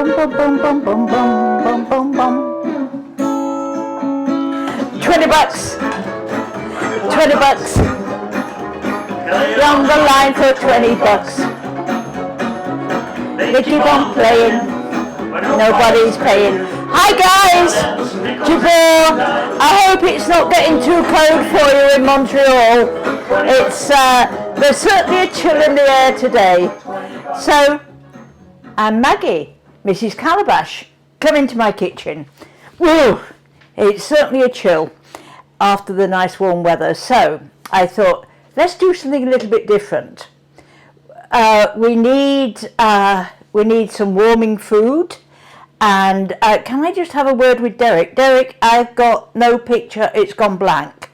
bum, bum, bum, bum, bum, bum, bum. 20 bucks. 20 bucks. Down the line for 20 bucks. They keep on playing. Nobody's paying. Hi guys! Jabor, I hope it's not getting too cold for you in Montreal. It's there's certainly a chill in the air today. So, and Maggie, Mrs. Calabash, come into my kitchen. Woo! It's certainly a chill after the nice warm weather. So I thought, let's do something a little bit different. We need some warming food. And can I just have a word with Derek? Derek, I've got no picture, it's gone blank.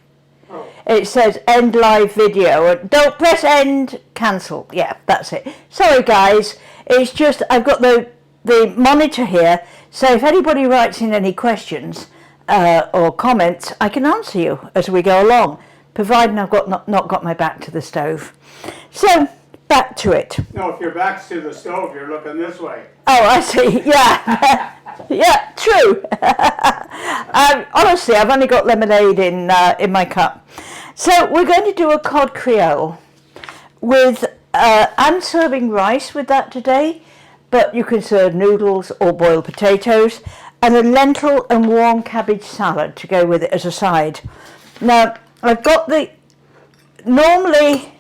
Oh. It says end live video. Don't press end, cancel. Yeah, that's it. Sorry guys, it's just I've got the monitor here, so if anybody writes in any questions or comments, I can answer you as we go along, providing I've got not got my back to the stove. So, back to it. No, if your back's to the stove, you're looking this way. Oh, I see. Yeah, yeah, true. Honestly, I've only got lemonade in my cup. So we're going to do a Cod Creole with. I'm serving rice with that today, but you can serve noodles or boiled potatoes, and a lentil and warm cabbage salad to go with it as a side. Now I've got the. Normally,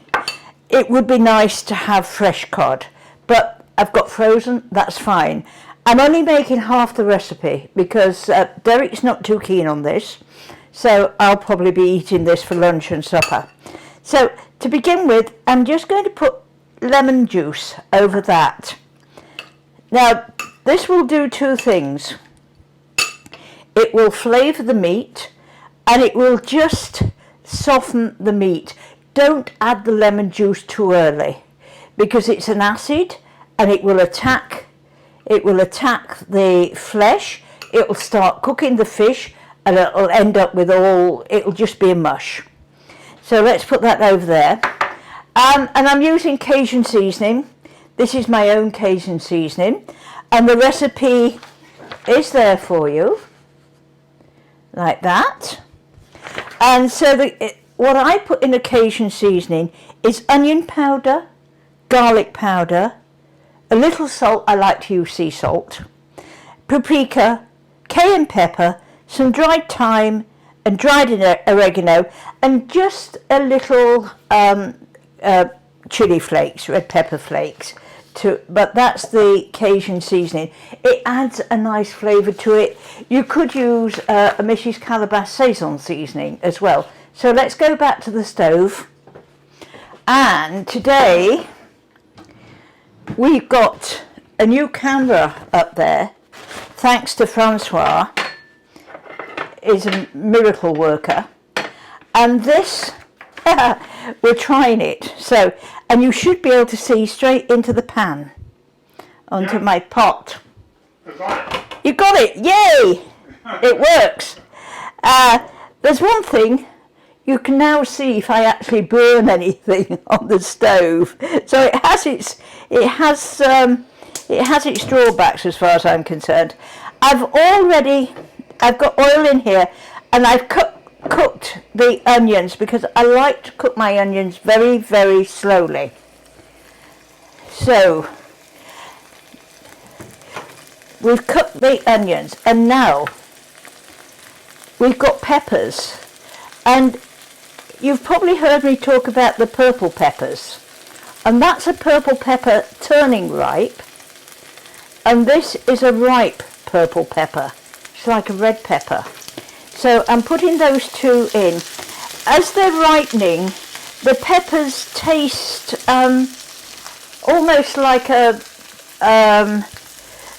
it would be nice to have fresh cod, but I've got frozen, that's fine. I'm only making half the recipe because Derek's not too keen on this, so I'll probably be eating this for lunch and supper. So to begin with, I'm just going to put lemon juice over that. Now, this will do two things. It will flavour the meat and it will just soften the meat. Don't add the lemon juice too early because it's an acid and it will attack the flesh. It will start cooking the fish and it'll end up with it'll just be a mush. So let's put that over there. And I'm using Cajun seasoning. This is my own Cajun seasoning and the recipe is there for you like that. And so what I put in a Cajun seasoning is onion powder, garlic powder, a little salt, I like to use sea salt, paprika, cayenne pepper, some dried thyme and dried oregano, and just a little chili flakes, red pepper flakes. But that's the Cajun seasoning. It adds a nice flavour to it. You could use a Mrs. Calabash Cajun seasoning as well. So let's go back to the stove. And today we've got a new camera up there, thanks to Francois, is a miracle worker. And this, we're trying it. So, and you should be able to see straight into the pan, onto my pot. I got it. You got it, yay! It works. There's one thing. You can now see if I actually burn anything on the stove. So it has its drawbacks as far as I'm concerned. I've got oil in here, and I've cooked the onions because I like to cook my onions very, very slowly. So we've cooked the onions, and now we've got peppers, and you've probably heard me talk about the purple peppers, and that's a purple pepper turning ripe, and this is a ripe purple pepper. It's like a red pepper. So I'm putting those two in. As they're ripening, the peppers taste almost like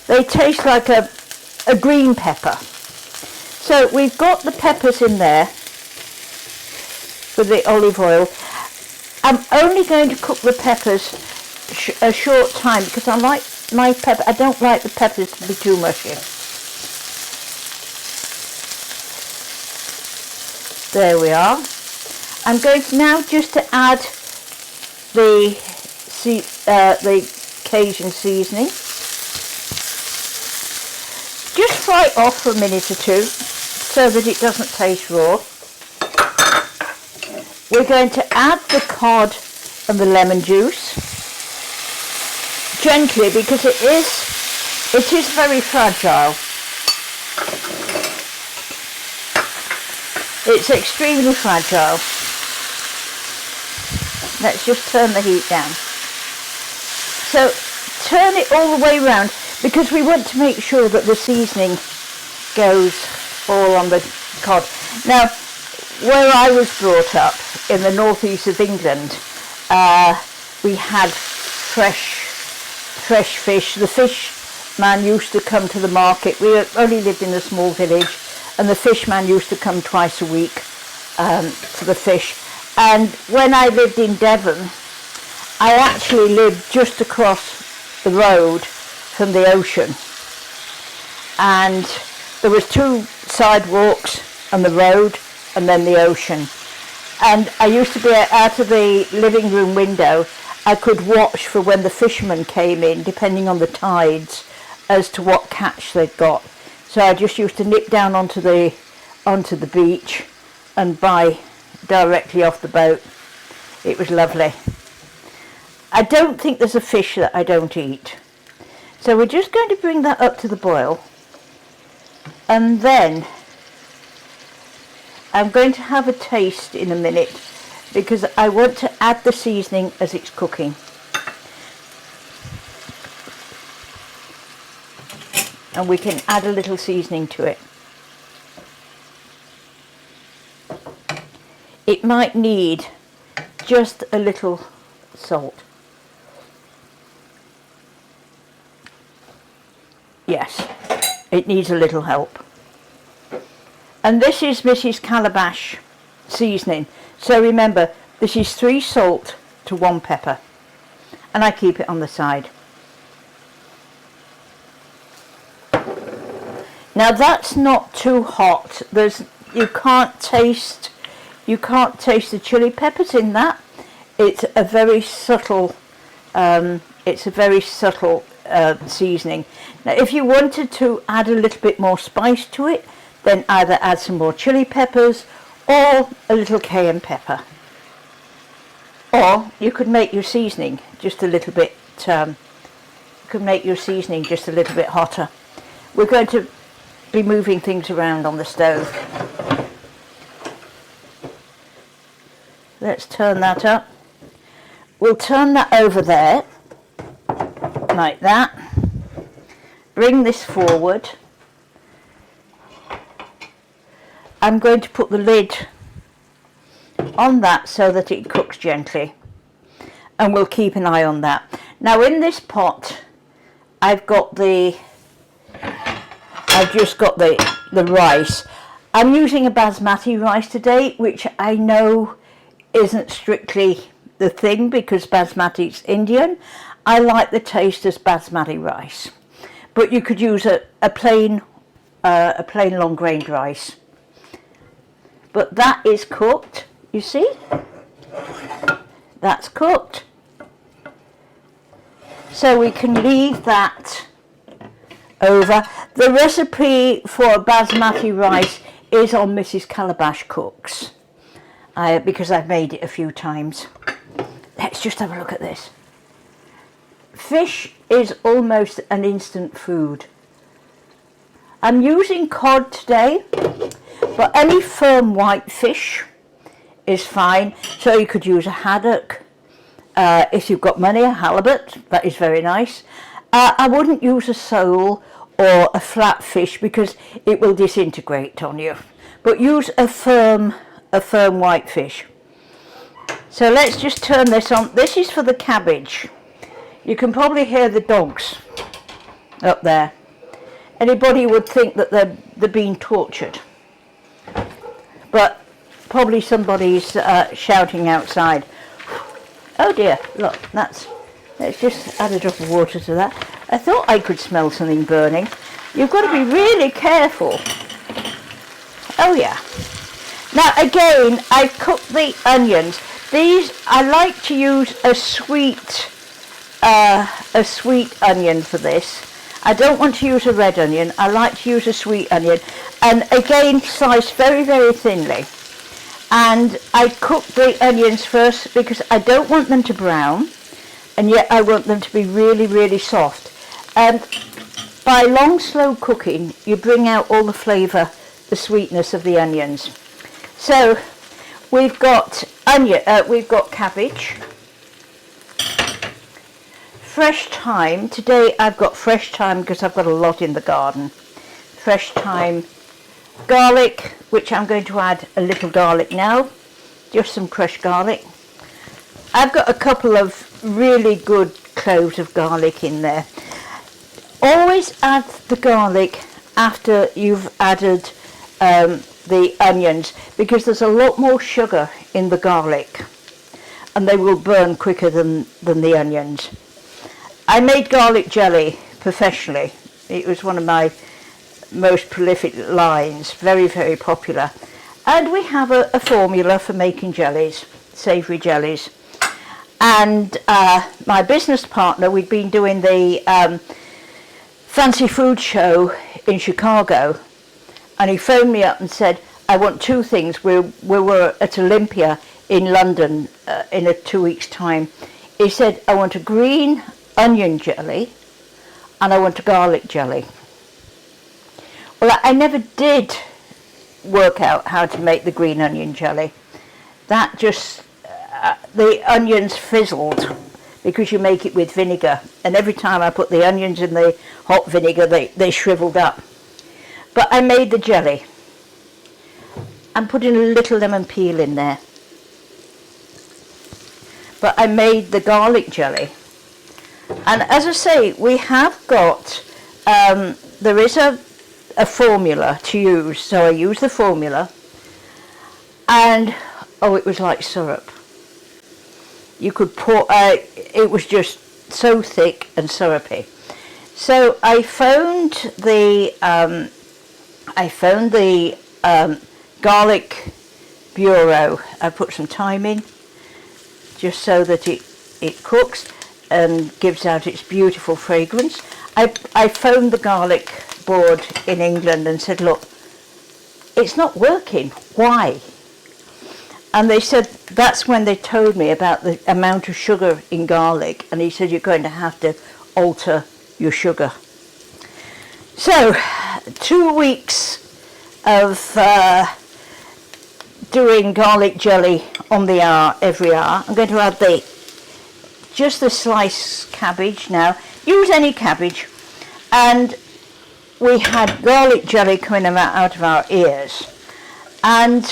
they taste like a green pepper. So we've got the peppers in there with the olive oil. I'm only going to cook the peppers a short time because I like my pepper. I don't like the peppers to be too mushy. There we are. I'm going to now just to add the Cajun seasoning. fry it off for a minute or two so that it doesn't taste raw. We're going to add the cod and the lemon juice gently because it is very fragile. It's extremely fragile. Let's just turn the heat down. So turn it all the way around because we want to make sure that the seasoning goes all on the cod. Now, where I was brought up in the northeast of England, we had fresh fish. The fish man used to come to the market. We only lived in a small village, and the fish man used to come twice a week to the fish. And when I lived in Devon, I actually lived just across the road from the ocean, and there was 2 sidewalks on the road and then the ocean, and I used to be out of the living room window. I could watch for when the fishermen came in, depending on the tides, as to what catch they'd got. So I just used to nip down onto the beach and buy directly off the boat. It was lovely. I don't think there's a fish that I don't eat. So we're just going to bring that up to the boil, and then I'm going to have a taste in a minute because I want to add the seasoning as it's cooking. And we can add a little seasoning to it. It might need just a little salt. Yes, it needs a little help. And this is Mrs. Calabash Seasoning. So remember, this is 3 salt to 1 pepper. And I keep it on the side. Now that's not too hot. You can't taste the chili peppers in that. It's a very subtle seasoning. Now if you wanted to add a little bit more spice to it, then either add some more chili peppers or a little cayenne pepper. Or you could make your seasoning just a little bit hotter. We're going to be moving things around on the stove. Let's turn that up. We'll turn that over there like that. Bring this forward. I'm going to put the lid on that so that it cooks gently, and we'll keep an eye on that. Now in this pot I've just got the rice. I'm using a basmati rice today, which I know isn't strictly the thing because basmati's Indian. I like the taste as basmati rice, but you could use a plain long grained rice. But that is cooked, you see? That's cooked. So we can leave that over. The recipe for basmati rice is on Mrs. Calabash Cooks, because I've made it a few times. Let's just have a look at this. Fish is almost an instant food. I'm using cod today, but any firm white fish is fine. So you could use a haddock. If you've got money, a halibut, that is very nice. I wouldn't use a sole or a flat fish because it will disintegrate on you. But use a firm white fish. So let's just turn this on. This is for the cabbage. You can probably hear the dogs up there. Anybody would think that they're being tortured. But probably somebody's shouting outside. Oh dear, look, let's just add a drop of water to that. I thought I could smell something burning. You've got to be really careful. Oh yeah. Now again, I've cooked the onions. These, I like to use a sweet onion for this. I don't want to use a red onion. I like to use a sweet onion, and again sliced very, very thinly. And I cook the onions first because I don't want them to brown, and yet I want them to be really, really soft. And by long, slow cooking, you bring out all the flavour, the sweetness of the onions. So we've got we've got cabbage, fresh thyme. Today I've got fresh thyme because I've got a lot in the garden. Fresh thyme, garlic, which I'm going to add a little garlic now, just some crushed garlic. I've got a couple of really good cloves of garlic in there. Always add the garlic after you've added the onions, because there's a lot more sugar in the garlic and they will burn quicker than the onions. I made garlic jelly professionally. It was one of my most prolific lines, very, very popular. And we have a formula for making jellies, savoury jellies. And my business partner, we'd been doing the fancy food show in Chicago, and he phoned me up and said, I want two things. We were at Olympia in London in 2 weeks' time. He said, I want a green onion jelly and I want a garlic jelly. Well, I never did work out how to make the green onion jelly. That just, the onions fizzled because you make it with vinegar. And every time I put the onions in the hot vinegar, they shriveled up. But I made the jelly. I'm putting a little lemon peel in there. But I made the garlic jelly. And as I say, we have got, there is a formula to use. So I used the formula. And, oh, it was like syrup. You could pour, it was just so thick and syrupy. So I phoned the garlic bureau. I put some thyme in, just so that it cooks and gives out its beautiful fragrance. I phoned the garlic board in England and said, look, it's not working. Why? And they said, that's when they told me about the amount of sugar in garlic. And he said, you're going to have to alter your sugar. So, 2 weeks of doing garlic jelly on the hour, every hour. I'm going to add just the sliced cabbage now. Use any cabbage. And we had garlic jelly coming out of our ears. And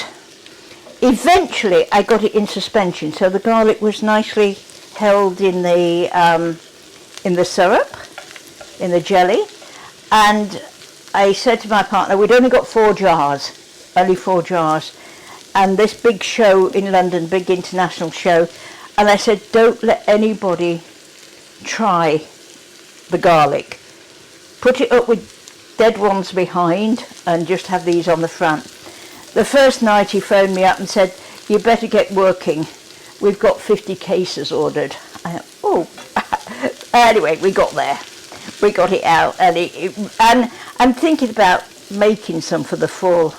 eventually I got it in suspension, so the garlic was nicely held in the syrup, in the jelly. And I said to my partner, we'd only got 4 jars, only 4 jars. And this big show in London, big international show, and I said, don't let anybody try the garlic. Put it up with dead ones behind and just have these on the front. The first night he phoned me up and said, you better get working. We've got 50 cases ordered. I thought, oh. Anyway, we got there. We got it out. And I'm thinking about making some for the fall.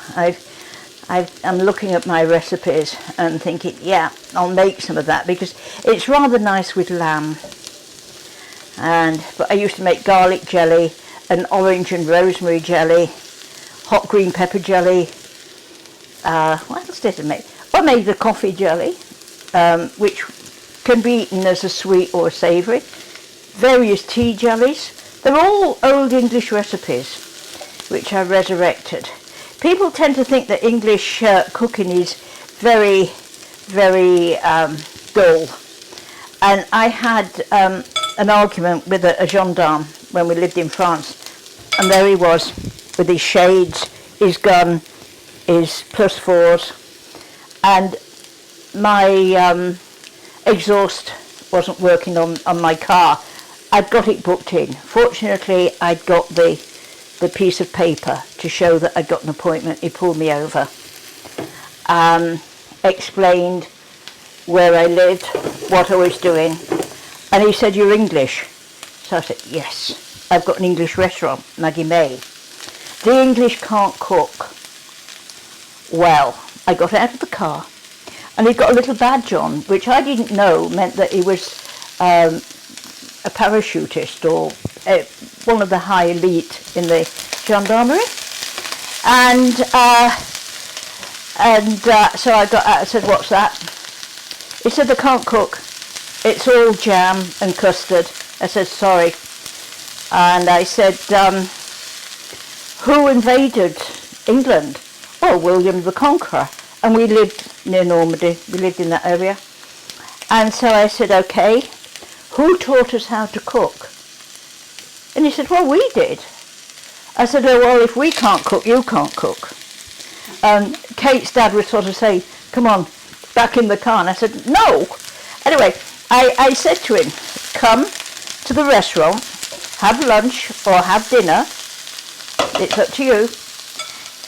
I'm looking at my recipes and thinking, yeah, I'll make some of that because it's rather nice with lamb. But I used to make garlic jelly and orange and rosemary jelly, hot green pepper jelly. What else did I make? I made the coffee jelly, which can be eaten as a sweet or a savoury. Various tea jellies. They're all old English recipes, which I resurrected. People tend to think that English cooking is very, very dull. And I had an argument with a gendarme when we lived in France. And there he was with his shades, his gun, his +4s. And my exhaust wasn't working on my car. I'd got it booked in. Fortunately, I'd got the piece of paper to show that I'd got an appointment. He pulled me over, explained where I lived, what I was doing, and he said, you're English? So I said, yes. I've got an English restaurant, Maggie May. The English can't cook well. I got out of the car and he got a little badge on, which I didn't know meant that he was a parachutist or one of the high elite in the gendarmerie. And so I got out, I said, what's that? He said, I can't cook. It's all jam and custard. I said, sorry. And I said, who invaded England? Oh, William the Conqueror. And we lived near Normandy. We lived in that area. And so I said, okay, who taught us how to cook? And he said, well, we did. I said, oh, well, if we can't cook, you can't cook. And Kate's dad would sort of say, come on, back in the car. And I said, no. Anyway, I said to him, come to the restaurant, have lunch or have dinner. It's up to you.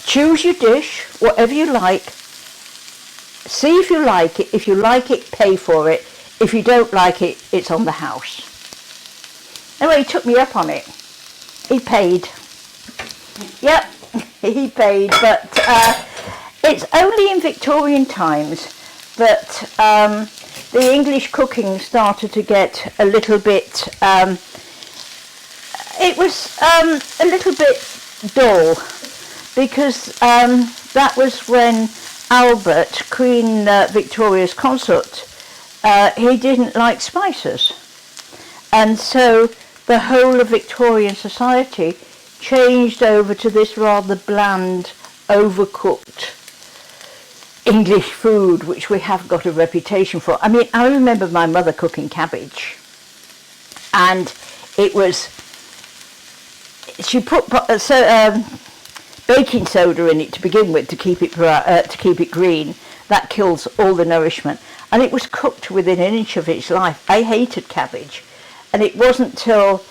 Choose your dish, whatever you like. See if you like it. If you like it, pay for it. If you don't like it, it's on the house. Anyway, he took me up on it. He paid. Yep, he paid. But it's only in Victorian times that the English cooking started to get a little bit, it was a little bit dull, because that was when Albert, Queen Victoria's consort, he didn't like spices. And so the whole of Victorian society changed over to this rather bland, overcooked English food, which we have got a reputation for. I mean, I remember my mother cooking cabbage, and it was, she put baking soda in it to begin with to keep it green. That kills all the nourishment, and it was cooked within an inch of its life. I hated cabbage, and it wasn't till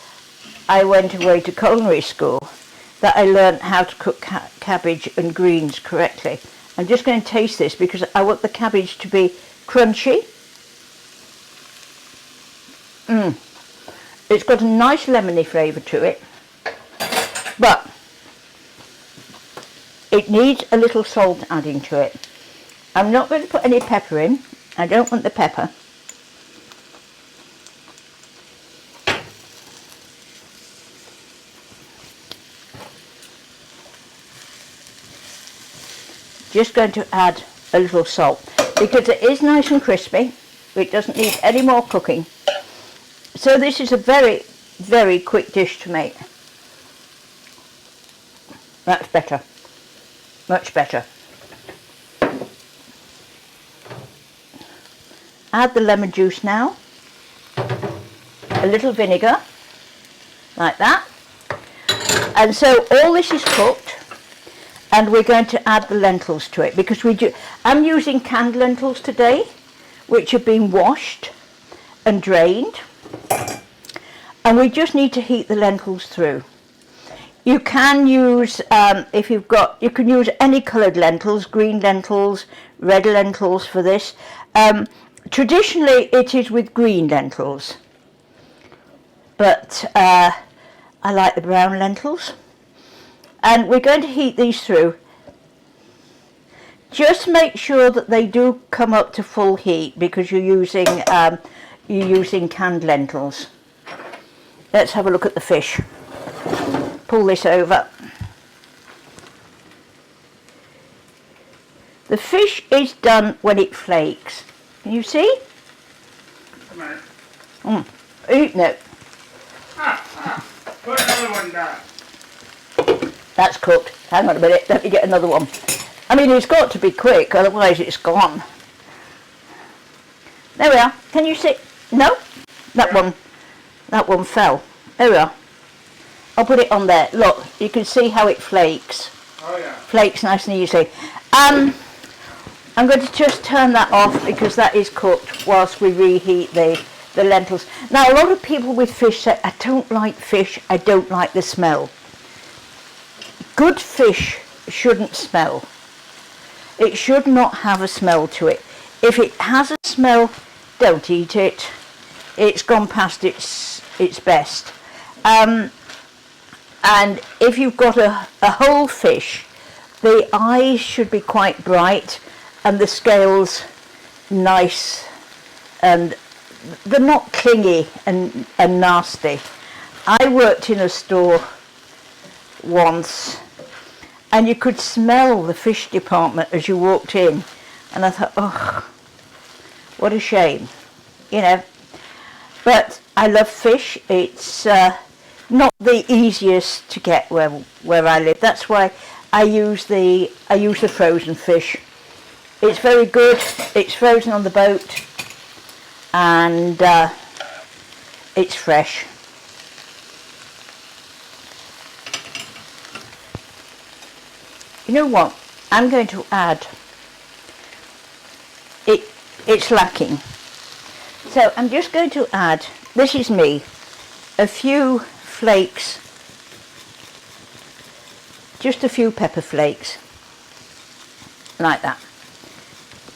I went away to culinary school that I learned how to cook cabbage and greens correctly. I'm just going to taste this because I want the cabbage to be crunchy. It's got a nice lemony flavour to it, but it needs a little salt adding to it. I'm not going to put any pepper in. I don't want the pepper. Just going to add a little salt because it is nice and crispy. It doesn't need any more cooking. So this is a very, very quick dish to make. That's better. Much better. Add the lemon juice now. A little vinegar, like that. And so all this is cooked. And we're going to add the lentils to it because I'm using canned lentils today, which have been washed and drained. And we just need to heat the lentils through. You can use, you can use any coloured lentils, green lentils, red lentils for this. Traditionally it is with green lentils, but I like the brown lentils. And we're going to heat these through. Just make sure that they do come up to full heat because you're using canned lentils. Let's have a look at the fish. Pull this over. The fish is done when it flakes. Can you see? Come on. Eating it. Put another one down. That's cooked. Hang on a minute, let me get another one. I mean, it's got to be quick, otherwise it's gone. There we are. Can you see? No? That one fell. There we are. I'll put it on there. Look, you can see how it flakes. Oh yeah. Flakes nice and easy. I'm going to just turn that off because that is cooked whilst we reheat the lentils. Now, a lot of people with fish say, I don't like fish, I don't like the smell. Good fish shouldn't smell. It should not have a smell to it. If it has a smell, don't eat it. It's gone past its best. And if you've got a whole fish, the eyes should be quite bright and the scales nice, and they're not clingy and nasty. I worked in a store once and you could smell the fish department as you walked in, and I thought, oh, what a shame, you know. But I love fish. It's not the easiest to get where I live. That's why I use the frozen fish. It's very good. It's frozen on the boat, and it's fresh. You know what? I'm going to add. It's lacking. So I'm just going to add, this is me, a few flakes, just a few pepper flakes, like that.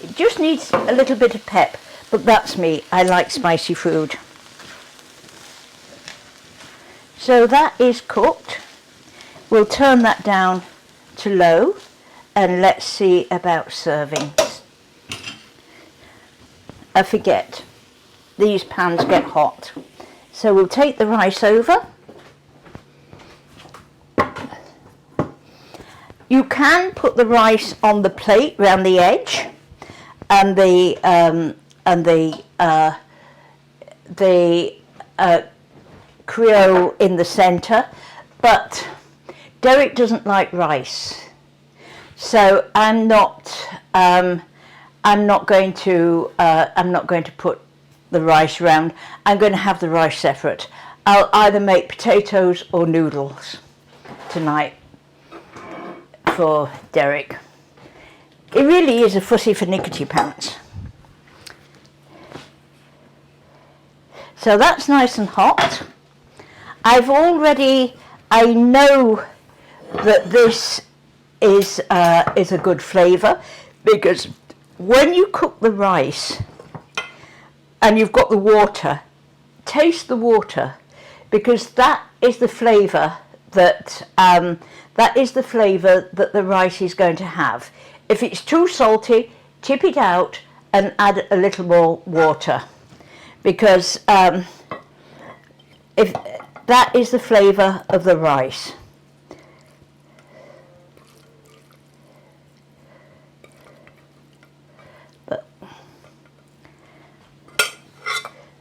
It just needs a little bit of pep, but that's me. I like spicy food. So that is cooked. We'll turn that down to low, and let's see about serving. I forget, these pans get hot. So we'll take the rice over. You can put the rice on the plate round the edge, and the Creole in the centre, but Derek doesn't like rice, so I'm not going to put the rice round. I'm going to have the rice separate. I'll either make potatoes or noodles tonight for Derek. It really is a fussy for nickety pants. So that's nice and hot. I know that this is a good flavour, because when you cook the rice and you've got the water, taste the water, because that is the flavour that the rice is going to have. If it's too salty, tip it out and add a little more water, because if that is the flavour of the rice.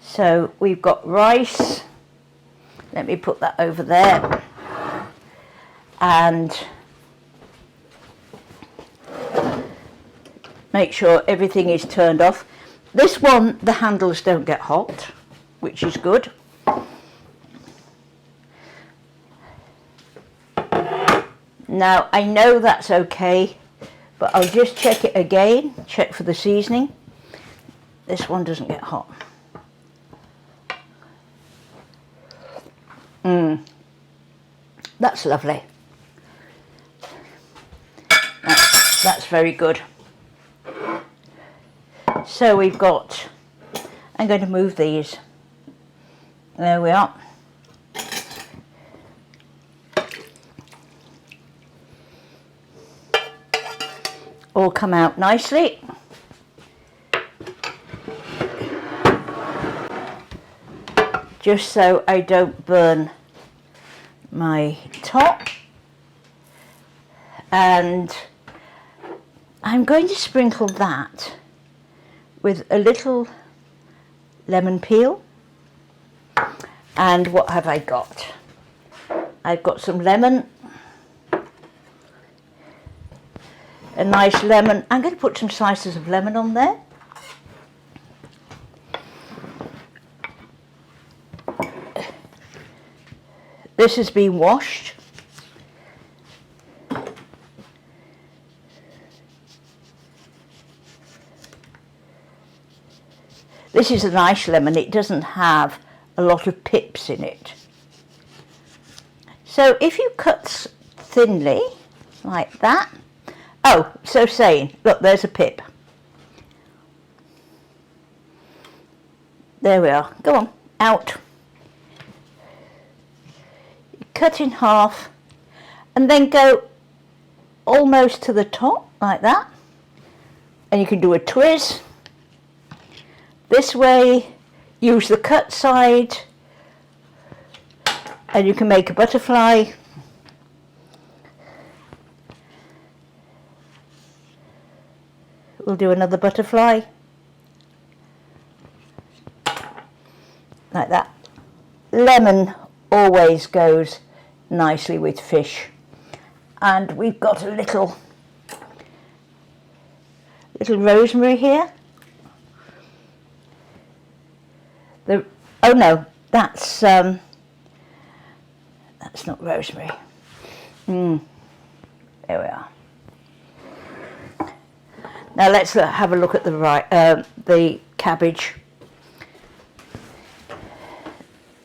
So we've got rice. Let me put that over there. And make sure everything is turned off. This one, the handles don't get hot, which is good. Now, I know that's okay, but I'll just check it again, check for the seasoning. This one doesn't get hot. That's lovely. That's very good. So we've got, I'm going to move these. There we are. All come out nicely. Just so I don't burn my top. And I'm going to sprinkle that with a little lemon peel. And what have I got? I've got some lemon, a nice lemon. I'm going to put some slices of lemon on there. This has been washed. This is a nice lemon. It doesn't have a lot of pips in it. So if you cut thinly, like that. Oh, so saying, look, there's a pip. There we are. Go on, out. cut in half, and then go almost to the top like that. And you can do a twist this way, use the cut side, and you can make a butterfly. We'll do another butterfly like that. Lemon always goes nicely with fish, and we've got a little rosemary here. Oh no, that's not rosemary. There we are. Now let's have a look at the cabbage.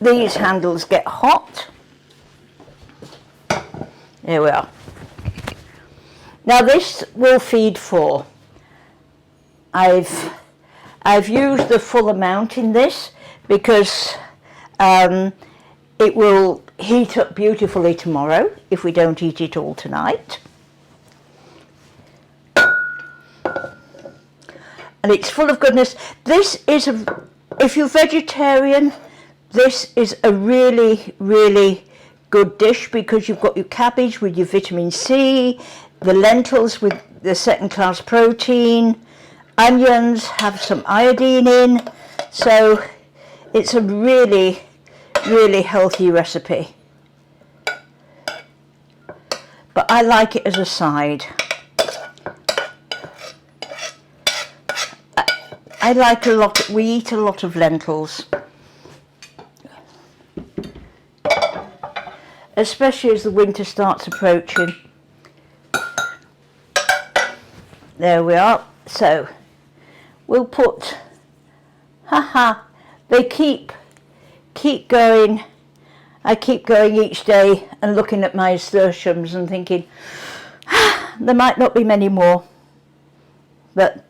These handles get hot. There we are. Now this will feed 4. I've used the full amount in this because it will heat up beautifully tomorrow if we don't eat it all tonight. And it's full of goodness. This is if you're vegetarian, this is a really, really good dish because you've got your cabbage with your vitamin C, the lentils with the second class protein, onions have some iodine in, so it's a really, really healthy recipe. But I like it as a side. I like we eat a lot of lentils, especially as the winter starts approaching. There we are. So we'll put, they keep going. I keep going each day and looking at my nasturtiums and thinking, there might not be many more, but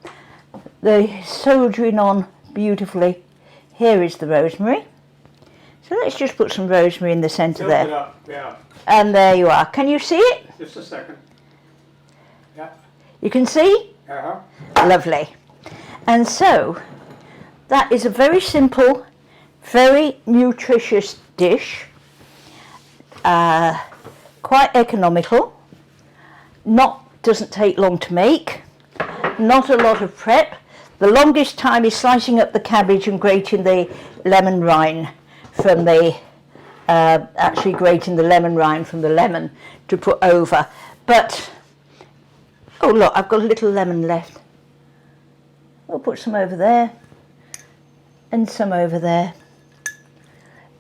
they're soldiering on beautifully. Here is the rosemary. So let's just put some rosemary in the centre there. Tilt it up, yeah. And there you are. Can you see it? Just a second. Yeah. You can see? Uh-huh. Lovely. And so that is a very simple, very nutritious dish. Quite economical. Doesn't take long to make. Not a lot of prep. The longest time is slicing up the cabbage and grating the lemon rind from the, actually grating the lemon rind from the lemon to put over. But, oh look, I've got a little lemon left. We'll put some over there and some over there.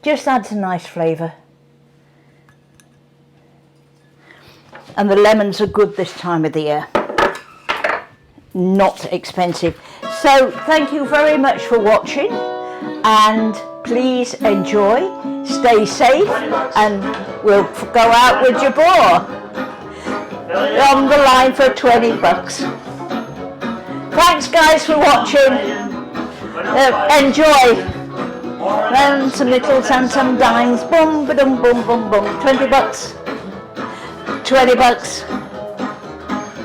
Just adds a nice flavour. And the lemons are good this time of the year. Not expensive. So thank you very much for watching, and please enjoy, stay safe, and we'll go out with your boar on the line for 20 bucks. Thanks guys for watching. Enjoy. And some nickels and some dimes. Boom, ba-dum, boom, boom, boom. 20 bucks. 20 bucks.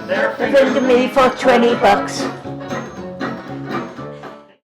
They're to me for 20 bucks.